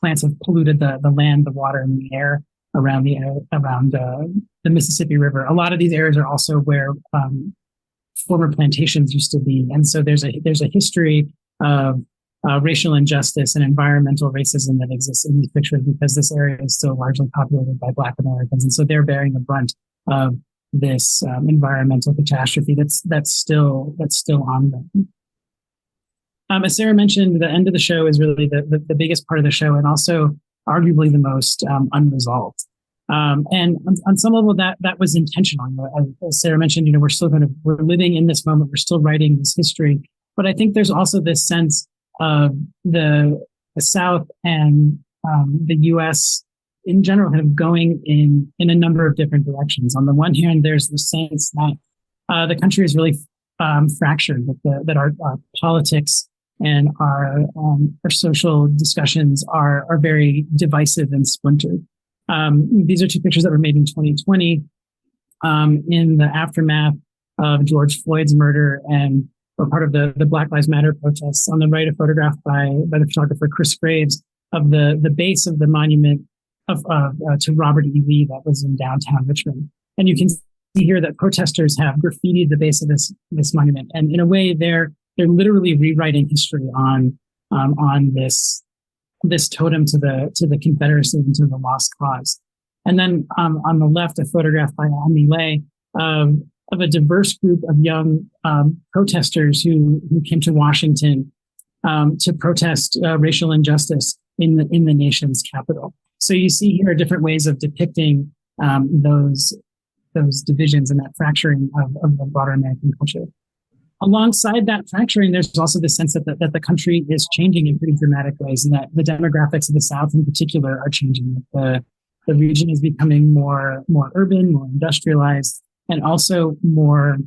plants have polluted the land, the water, and the air around the Mississippi River. A lot of these areas are also where former plantations used to be, and so there's a history of racial injustice and environmental racism that exists in these pictures, because this area is still largely populated by Black Americans, and so they're bearing the brunt of this environmental catastrophe that's still on them. As Sarah mentioned, the end of the show is really the biggest part of the show, and also arguably the most unresolved. And on some level, that was intentional. As Sarah mentioned, we're living in this moment. We're still writing this history. But I think there's also this sense of the South and the U.S. in general kind of going in a number of different directions. On the one hand, there's the sense that the country is really fractured, that our politics and our social discussions are very divisive and splintered. These are two pictures that were made in 2020 in the aftermath of George Floyd's murder and were part of the Black Lives Matter protests. On the right, a photograph by the photographer Chris Graves of the base of the monument to Robert E. Lee that was in downtown Richmond. And you can see here that protesters have graffitied the base of this monument, and in a way, they're literally rewriting history on this totem to the Confederacy and to the lost cause. And then on the left, a photograph by Ami Lay of a diverse group of young protesters who came to Washington to protest racial injustice in the nation's capital. So you see here different ways of depicting those divisions and that fracturing of the broader American culture. Alongside that fracturing, there's also the sense that the country is changing in pretty dramatic ways, and that the demographics of the South in particular are changing. The region is becoming more urban, more industrialized, and also more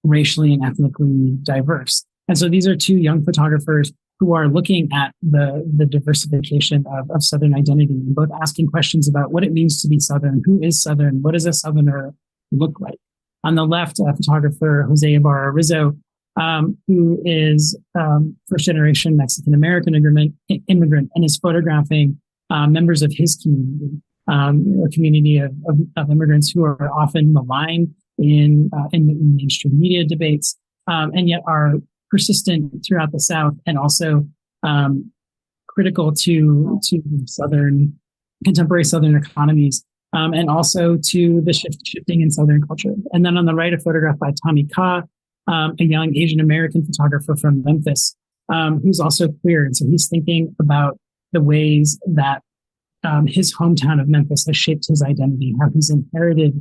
racially and ethnically diverse. And so these are two young photographers who are looking at the diversification of Southern identity, and both asking questions about what it means to be Southern, who is Southern, what does a Southerner look like. On the left, a photographer, Jose Ibarra Rizzo, who is first-generation Mexican-American immigrant and is photographing members of his community, a community of immigrants who are often maligned in mainstream media debates, and yet are persistent throughout the South, and also critical to contemporary Southern economies, and also to the shifting in Southern culture. And then on the right, a photograph by Tommy Keough, a young Asian American photographer from Memphis, who's also queer. And so he's thinking about the ways that his hometown of Memphis has shaped his identity, how he's inherited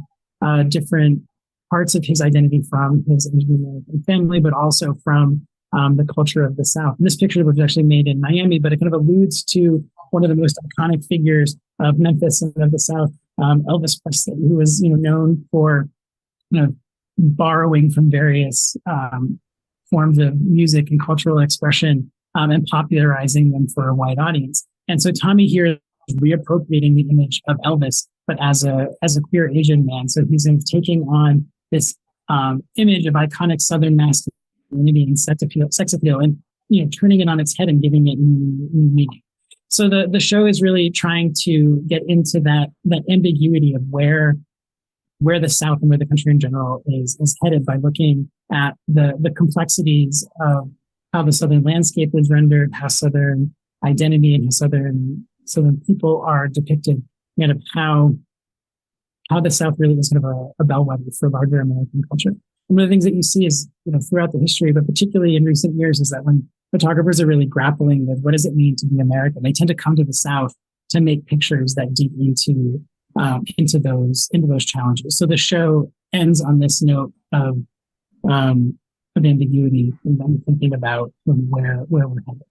different parts of his identity from his Asian American family, but also from the culture of the South. And this picture was actually made in Miami, but it kind of alludes to one of the most iconic figures of Memphis and of the South, Elvis Presley, who was known for borrowing from various forms of music and cultural expression and popularizing them for a wide audience. And so Tommy here is reappropriating the image of Elvis, but as a queer Asian man. So he's taking on this image of iconic Southern masculinity and sex appeal, and turning it on its head and giving it new meaning. So the show is really trying to get into that ambiguity of where the South and where the country in general is headed, by looking at the complexities of how the Southern landscape is rendered, how Southern identity and how Southern people are depicted, and of how the South really is kind of a bellwether for larger American culture. One of the things that you see is, throughout the history, but particularly in recent years, is that when photographers are really grappling with what does it mean to be American, they tend to come to the South to make pictures that deep into those challenges. So the show ends on this note of ambiguity, and then thinking about where we're headed.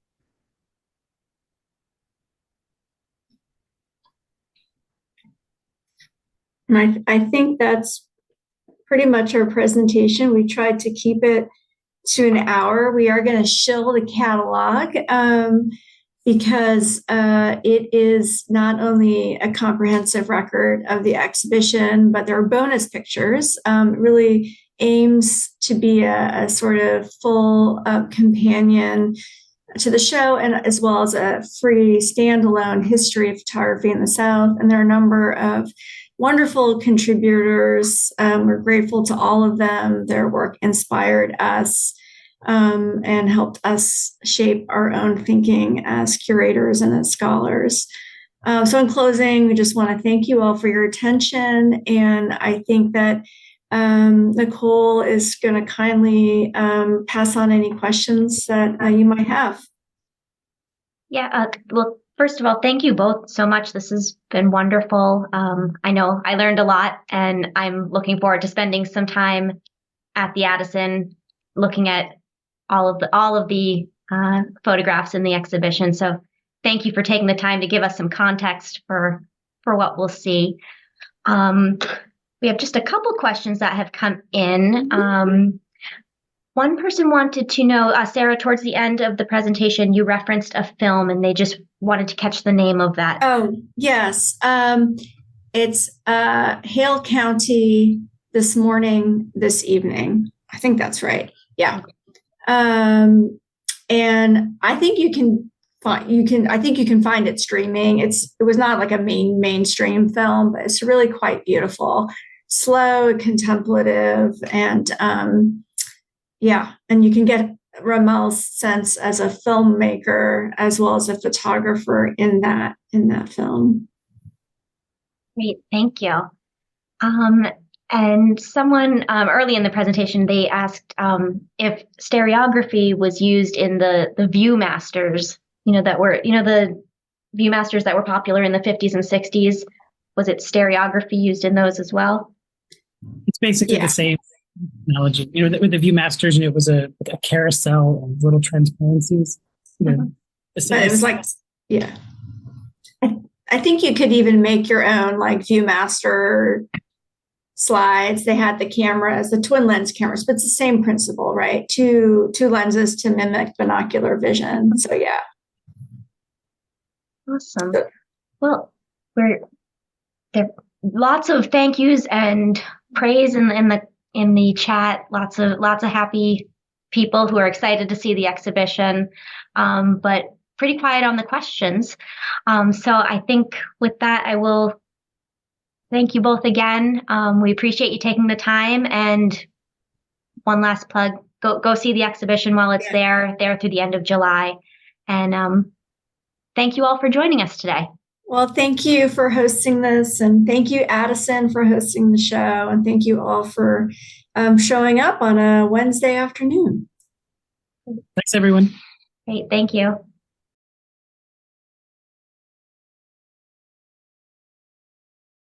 And I think that's pretty much our presentation. We tried to keep it to an hour. We are going to shill the catalog because it is not only a comprehensive record of the exhibition, but there are bonus pictures. It really aims to be a sort of full companion to the show, and as well as a free standalone history of photography in the South. And there are a number of wonderful contributors. We're grateful to all of them. Their work inspired us and helped us shape our own thinking as curators and as scholars. So in closing, we just want to thank you all for your attention. And I think that Nicole is going to kindly pass on any questions that you might have. Yeah, well, first of all, thank you both so much. This has been wonderful. I know I learned a lot, and I'm looking forward to spending some time at the Addison looking at all of the photographs in the exhibition. So thank you for taking the time to give us some context for what we'll see. We have just a couple questions that have come in. One person wanted to know, Sarah, towards the end of the presentation, you referenced a film, and they just wanted to catch the name of that. Oh, yes. It's Hale County, This Morning, This Evening. I think that's right. Yeah. And I think you can find it streaming. It was not like a mainstream film, but it's really quite beautiful, slow, contemplative, and and you can get Ramel's sense as a filmmaker as well as a photographer in that film. Great, thank you. And someone early in the presentation, they asked if stereography was used in the Viewmasters, the Viewmasters that were popular in the 50s and 60s. Was it stereography used in those as well? It's basically the same technology. With the Viewmasters, it was a carousel of little transparencies. But it was like, I think you could even make your own like Viewmaster slides. They had the cameras, the twin lens cameras, but it's the same principle, right? Two lenses to mimic binocular vision. So yeah. Awesome. Well, there are lots of thank yous and praise in the chat. Lots of happy people who are excited to see the exhibition, but pretty quiet on the questions. So I think with that, I will thank you both again. We appreciate you taking the time, and one last plug, go see the exhibition while it's there through the end of July. And thank you all for joining us today. Well, thank you for hosting this, and thank you, Addison, for hosting the show, and thank you all for showing up on a Wednesday afternoon. Thanks, everyone. Great, thank you.